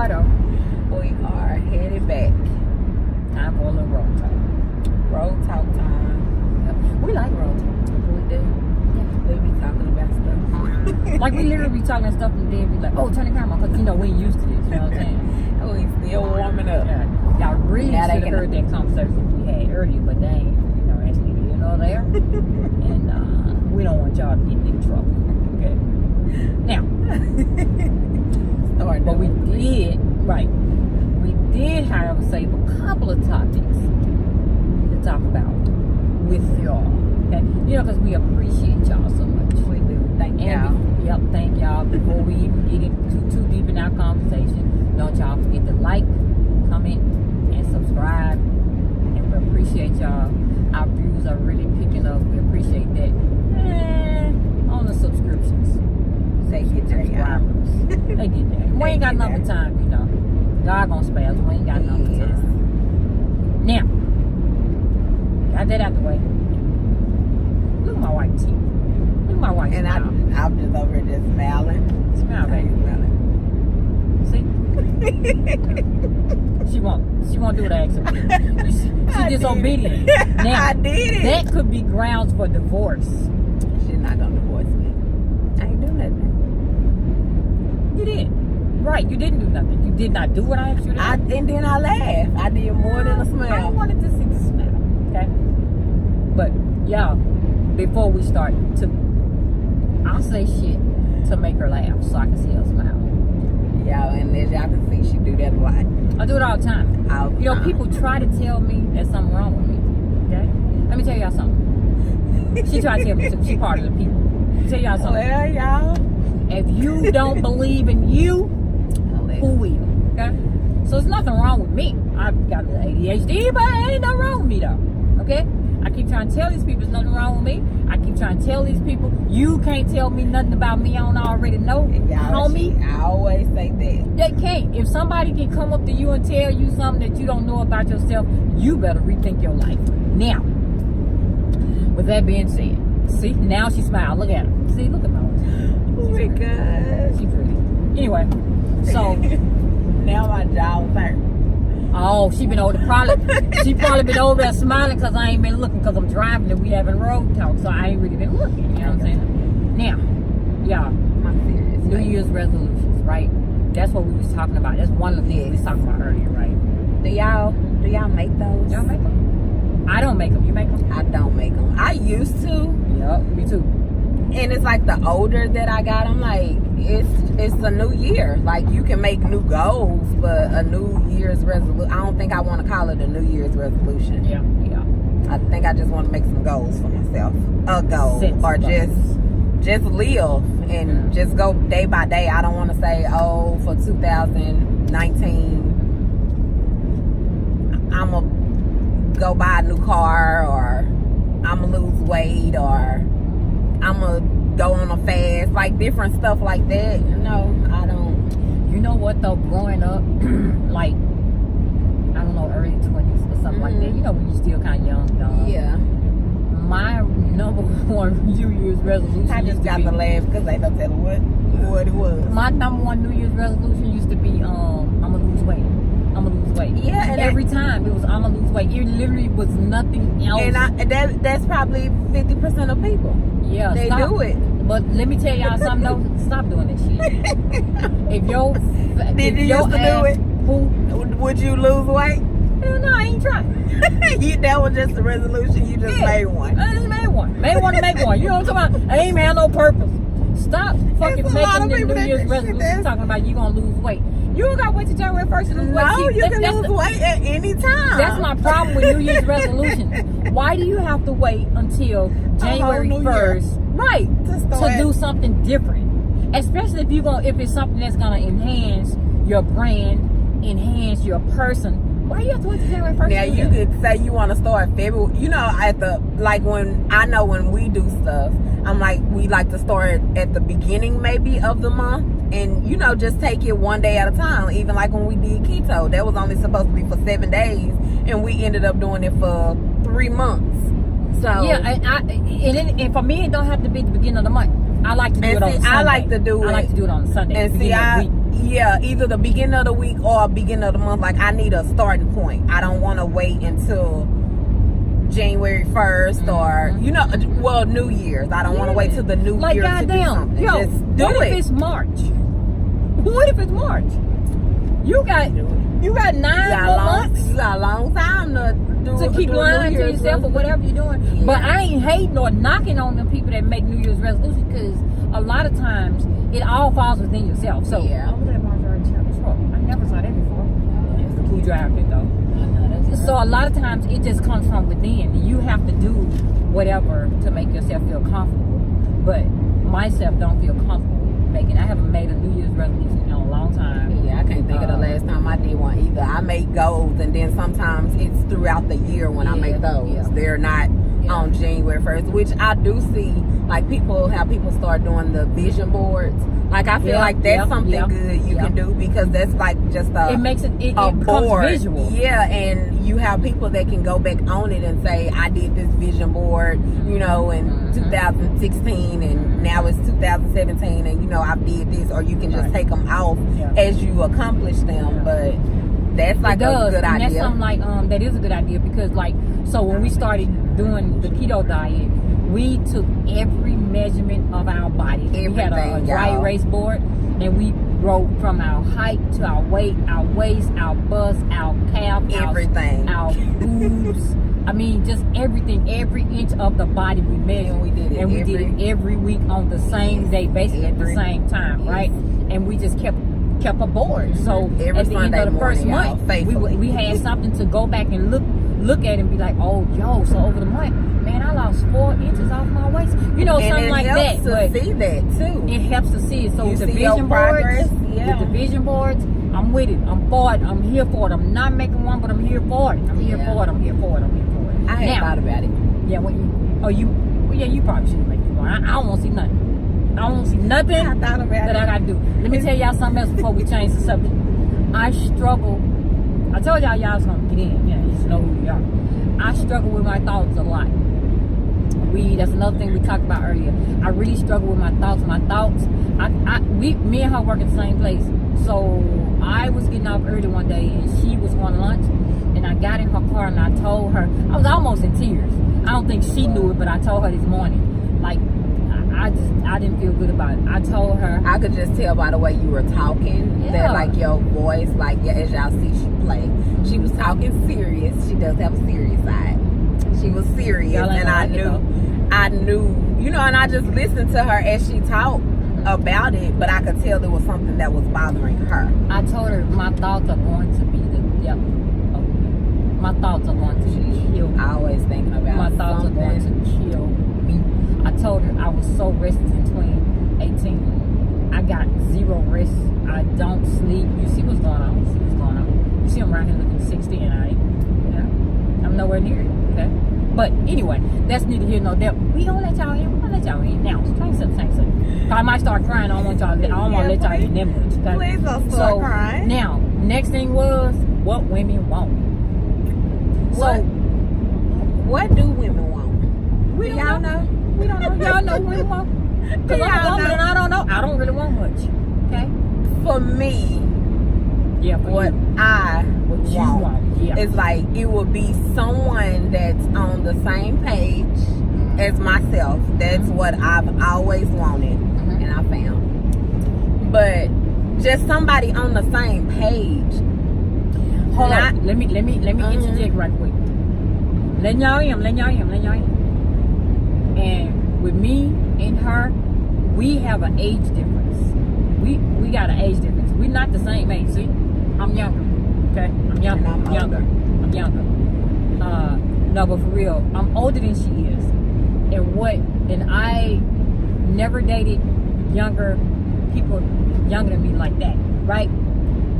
are though. We are headed back. Time for a little road talk. Road talk time. Yep. We like road talk. We do. We be talking about stuff. Like we literally be talking stuff and then be like, oh, turn the camera on, because you know we ain't used to this. You know what I'm saying? We still warming up. Yeah. Y'all really Now they should have can- heard that conversation we had earlier, but they ain't, actually here nor there. And we don't want y'all to get in trouble. Okay. Now, but we did, right. We did, however, save a couple of topics to talk about with y'all. Okay? Because we appreciate y'all so much. We do. Thank y'all. Yep, thank y'all. Before we even get into too deep in our conversation, don't y'all forget to like, comment, and subscribe. And we appreciate y'all. Our views are really picking up. We appreciate that. On the subscriptions. They get there, y'all. Subscribers. They get there. We ain't got enough time, God gonna spare us. We ain't got enough time. Now, got that out the way. Look at my white teeth. Look at my white And smile. I'm just over here just smiling. Smile, baby. See? She won't do the accent. She's disobedient. Now, I did it. that could be grounds for divorce. She's not gonna divorce me. I ain't do nothing. You did. Right, you didn't do nothing. You did not do what I asked you to do. And then I laughed. I did more than a I smile. wanted to see the smile. Okay? But, y'all, before we start, I'll say shit to make her laugh so I can see her smile. Y'all, and as y'all can see, she do that a lot. I do it all the time. All the time. People try to tell me there's something wrong with me. Okay? Let me tell y'all something. She tried to tell me she part of the people. Tell y'all something. Well, y'all. If you don't believe in you, who will? Okay? So there's nothing wrong with me. I've got ADHD, but ain't nothing wrong with me though. Okay? I keep trying to tell these people there's nothing wrong with me. I keep trying to tell these people you can't tell me nothing about me I don't already know. Y'all, Homie. I always say that. They can't. If somebody can come up to you and tell you something that you don't know about yourself, you better rethink your life. Now, with that being said, see, now she smiled. Look at her. See, look at my Oh my God. She's pretty. Anyway, so now my jaw hurt. oh, she probably been over there smiling because I ain't been looking because I'm driving and we having road talk, so I ain't really been looking. You know what I'm saying? Now, y'all, My serious. New Year's resolutions, right? That's what we was talking about. That's one of the things we was talking about earlier, right? Do y'all make those? Y'all make them? I don't make them. You make them? I don't make them. I used to, Yep, me too. and it's like the older that I got, I'm like, it's a new year. Like you can make new goals, but a New Year's resolution. I don't think I want to call it a New Year's resolution. Yeah. I think I just want to make some goals for myself. A goal, Set or goals. just live and just go day by day. I don't want to say, oh, for 2019, I'm gonna go buy a new car, or I'm gonna lose weight, or I'm gonna go on a fast, like different stuff like that. No, I don't. You know what though? Growing up, like I don't know, early 20s or something like that. You know, when you're still kind of young, dumb. Yeah. My number one New Year's resolution. I just got to laugh because they don't tell what it was. My number one New Year's resolution used to be, I'm gonna lose weight. I'm gonna lose weight. Yeah, and every time it was, I'm gonna lose weight. It literally was nothing else. And that's probably 50% of people. Yeah, They stop. do it. But let me tell y'all something though. Stop doing that shit. If your Did you used to do it? Who? Would you lose weight? Hell no, I ain't trying. That was just a resolution. You just made one. I just made one. Made one to make one. You know what I'm talking about? I ain't had no purpose. Stop fucking There's a lot making of the people New that Year's do shit resolution that's- talking about you gonna lose weight. You don't gotta wait till January 1st to lose weight. No, See, you can that's lose weight at any time. That's my problem with New Year's resolutions. Why do you have to wait until January New 1st, right, To to start. do something different? Especially if it's something that's gonna enhance your brand, enhance your person. Why do you have to wait till January 1st? Now you could say you want to start February. You know, when we do stuff, I'm like, we like to start at the beginning maybe of the month, and just take it one day at a time. Even like when we did keto, that was only supposed to be for 7 days, and we ended up doing it for 3 months. So yeah, and for me, it don't have to be the beginning of the month. I like to do it on Sunday. I like to do it. I like to do it on Sunday. And see, Yeah, either the beginning of the week or beginning of the month. Like, I need a starting point. I don't want to wait until January 1st or, you know, well, New Year's. I don't want to wait till the New Like, Year to do goddamn, something. yo, Just do what it. if it's March? What if it's March? You got 9 You got more months you got a long time to keep do a lying New to Year's yourself or whatever you're doing. Yeah. But I ain't hating or knocking on the people that make New Year's resolutions, because a lot of times it all falls within yourself. So Yeah. I was at Marjorie Taylor's truck. I never saw that before. Who drives it though? So a lot of times it just comes from within. You have to do whatever to make yourself feel comfortable. But myself don't feel comfortable making. I haven't made a New Year's resolution in a long time. Yeah, I can't think of the last time I did one either. I make goals, and then sometimes it's throughout the year when I make those. Yeah. They're not on January 1st, which I do see, like, how people start doing the vision boards. Like, I feel like that's something good you can do, because that's like just it makes it becomes board. visual. Yeah, and you have people that can go back on it and say, I did this vision board, you know, in 2016, and now it's 2017, and, you know, I did this. Or you can just take them off as you accomplish them. But that's like a good and idea. that's something like that is a good idea, because like, so when we started doing the keto diet, we took every measurement of our body. We had a dry erase board, and we wrote from our height to our weight, our waist, our bust, our calf, everything, our boobs. I mean, just everything, every inch of the body we measured. And we did it every week on the same day, basically at the same time, right? And we just kept a board. So at the end of the first month, we had something to go back and look at and be like, oh, yo, so over the month, man, I lost 4 inches off my waist. You know, something like that. And it helps to see that too. It helps to see it. So with the vision boards, I'm with it. I'm for it. I'm here for it. I'm not making one, but I'm here for it. I'm here for it. I'm here for it. I'm here for it. I hadn't thought about it. Yeah, you probably shouldn't make one. I don't want to see nothing. I don't want to see nothing I thought about that I got to do. Let me tell y'all something else before we change the subject. I struggle. I told y'all was going to get in. Yeah, you just know who you are. I struggle with my thoughts a lot. That's another thing we talked about earlier. I really struggle with my thoughts. Me and her work at the same place. So I was getting off early one day, and she was going to lunch, and I got in her car and I told her, I was almost in tears. I don't think she knew it, but I told her this morning, like, I didn't feel good about it. I told her. I could just tell by the way you were talking that, like, your voice, like, as y'all see, she was talking serious. She does have a serious side. She was serious, and I knew, you know, and I just listened to her as she talked about it, but I could tell there was something that was bothering her. I told her my thoughts are going to be my thoughts are going to kill me. I always thinking about my thoughts are going to kill me. I told her I was so restless in 2018. I got zero rest. I don't sleep. You see what's going on. You see I'm around here looking 60, and I'm nowhere near it. Okay. But anyway, that's neither here nor there. We don't let y'all in. We're gonna let y'all in now. Change something. I might start crying. I don't want y'all. I don't want to let y'all in them much. Okay? Please don't start crying. Now, next thing was what women want. What do women want? We don't know. We don't know. Y'all know what women want. Because I'm a woman and I don't know. I don't really want much. Okay. For me, what you want. Yeah. It's like it would be someone that's on the same page as myself. That's what I've always wanted, and I found. But just somebody on the same page. Hold on. Let me interject right quick. Letting y'all in. And with me and her, we have an age difference. We got an age difference. We're not the same age. See, I'm younger. Okay, I'm younger. I'm younger. No, but for real, I'm older than she is. And I never dated younger people younger than me like that, right?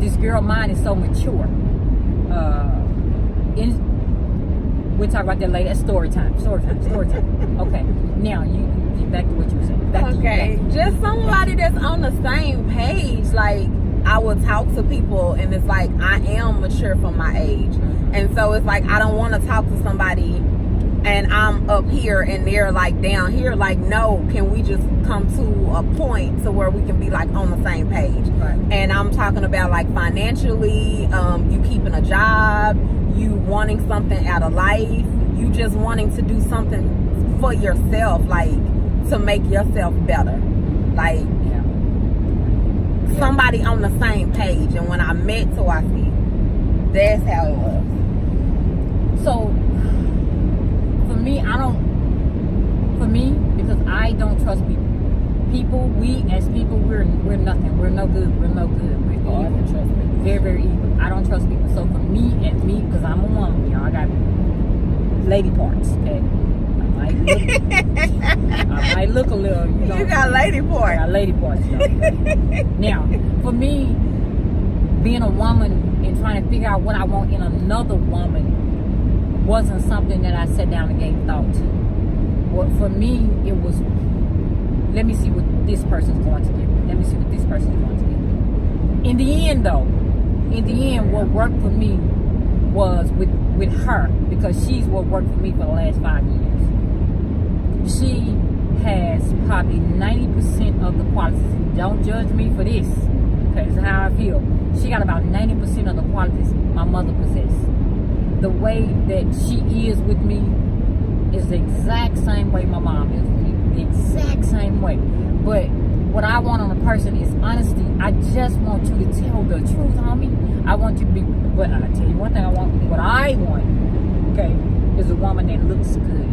This girl mine is so mature. We'll talk about that later. That's story time. Okay, now you get back to what you were saying. Just somebody that's on the same page. Like, I will talk to people, and it's like I am mature for my age, and so it's like I don't want to talk to somebody and I'm up here and they're like down here, like, no, can we just come to a point to where we can be like on the same page? Right. And I'm talking about like financially, you keeping a job, you wanting something out of life, you just wanting to do something for yourself, like to make yourself better, like somebody on the same page. And when I met Tawasi, that's how it was. So for me, because I don't trust people. We as people, we're nothing. We're no good. We're no good. We're evil. I don't trust people. Very, very evil. I don't trust people. So for me, because I'm a woman, y'all, I got lady parts. Okay, I might look a little. You got lady I parts. got lady parts. Now, for me, being a woman and trying to figure out what I want in another woman wasn't something that I sat down and gave thought to. Well, for me, it was, let me see what this person's going to give me. Let me see what this person's going to give me. In the end, though, what worked for me was with her, because she's what worked for me for the last 5 years. She has probably 90% of the qualities. Don't judge me for this, because it's how I feel. She got about 90% of the qualities my mother possessed. The way that she is with me is the exact same way my mom is with me. The exact same way. But what I want on a person is honesty. I just want you to tell the truth, homie. I want you to be, but I tell you one thing, what I want, okay, is a woman that looks good.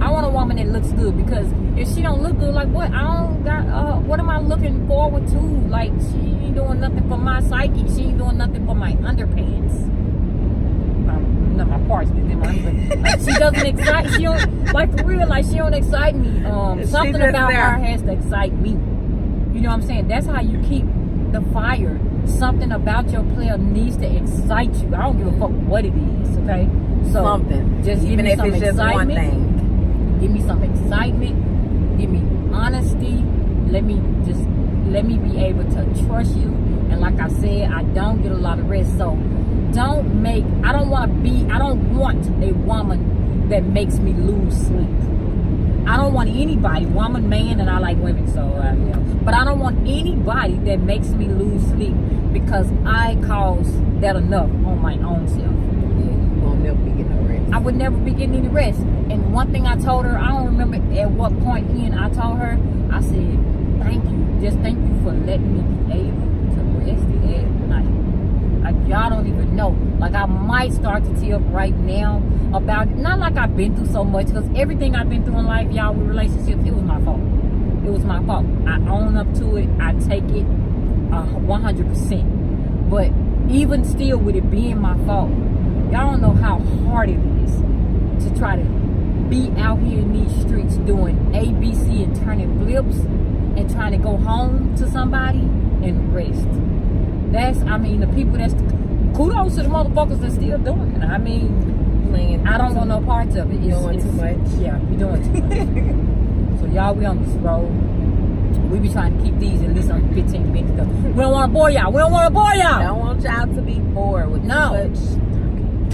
I want a woman that looks good, because if she don't look good, like what? I don't got, what am I looking forward to? Like, she ain't doing nothing for my psyche. She ain't doing nothing for my underpants. Not my parts, but then my underpants. Like, she doesn't excite, she don't, like for real, like she don't excite me. Something about her has to excite me. You know what I'm saying? That's how you keep the fire. Something about your player needs to excite you. I don't give a fuck what it is, okay? So Something. just Even give me if some it's just excitement. one thing. Give me some excitement. Give me honesty. Let me be able to trust you. And like I said, I don't get a lot of rest. So I don't want a woman that makes me lose sleep. I don't want anybody, woman, man, and I like women, so but I don't want anybody that makes me lose sleep, because I cause that enough on my own self. You won't never be getting no rest. I would never be getting any rest. And one thing I told her, I don't remember at what point in, I told her, I said, thank you. Just thank you for letting me be able to rest at night. Like, y'all don't even know. Like, I might start to tear up right now about, not like I've been through so much, because everything I've been through in life, y'all, with relationships, it was my fault. It was my fault. I own up to it. I take it 100%. But even still, with it being my fault, y'all don't know how hard it is to try to be out here in these streets doing ABC and turning flips and trying to go home to somebody and rest. The people that's, kudos to the motherfuckers that's still doing it. I mean, I don't want no parts of it. You're doing too much. Yeah, you're doing too much. So y'all, we on this road. We be trying to keep these at least under 15 minutes. We don't want to bore y'all. I don't want y'all to be bored with too much.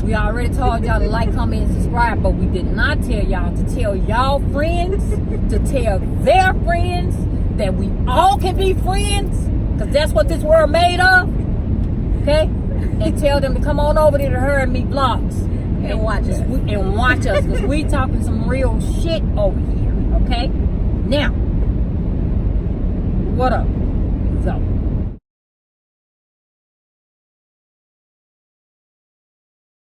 We already told y'all to like, comment, and subscribe, but we did not tell y'all to tell y'all friends, to tell their friends, that we all can be friends, because that's what this world made of. Okay? And tell them to come on over there to Her and Me vlogs And watch us. And watch us, because we talking some real shit over here. Okay? Now, what up? So